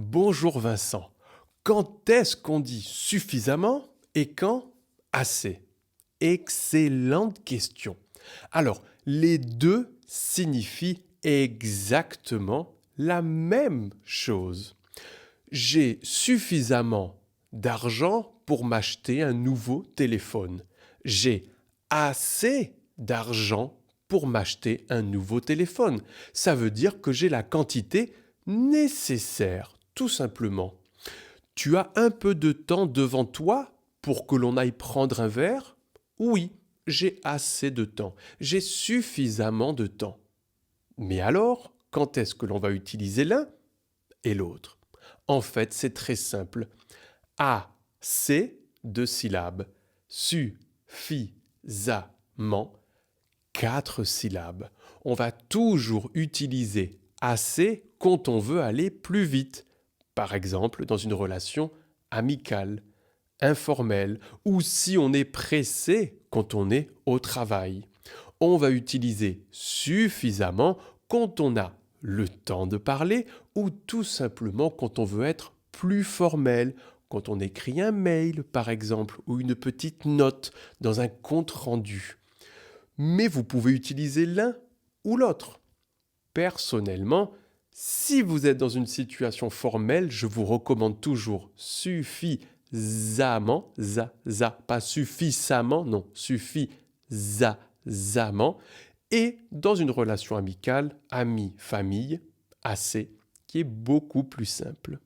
Bonjour Vincent. Quand est-ce qu'on dit suffisamment et quand assez? Excellente question. Alors, les deux signifient exactement la même chose. J'ai suffisamment d'argent pour m'acheter un nouveau téléphone. J'ai assez d'argent pour m'acheter un nouveau téléphone. Ça veut dire que j'ai la quantité nécessaire, tout simplement. Tu as un peu de temps devant toi pour que l'on aille prendre un verre? Oui, j'ai assez de temps. J'ai suffisamment de temps. Mais alors, quand est-ce que l'on va utiliser l'un et l'autre? En fait, c'est très simple. A, c'est deux syllabes. Suffisamment, quatre syllabes. On va toujours utiliser assez quand on veut aller plus vite. Par exemple, dans une relation amicale, informelle, ou si on est pressé quand on est au travail. On va utiliser suffisamment quand on a le temps de parler ou tout simplement quand on veut être plus formel, quand on écrit un mail par exemple ou une petite note dans un compte-rendu. Mais vous pouvez utiliser l'un ou l'autre. Personnellement, si vous êtes dans une situation formelle, je vous recommande toujours suffisamment, pas suffisamment, non, suffisamment, et dans une relation amicale, ami, famille, assez, qui est beaucoup plus simple.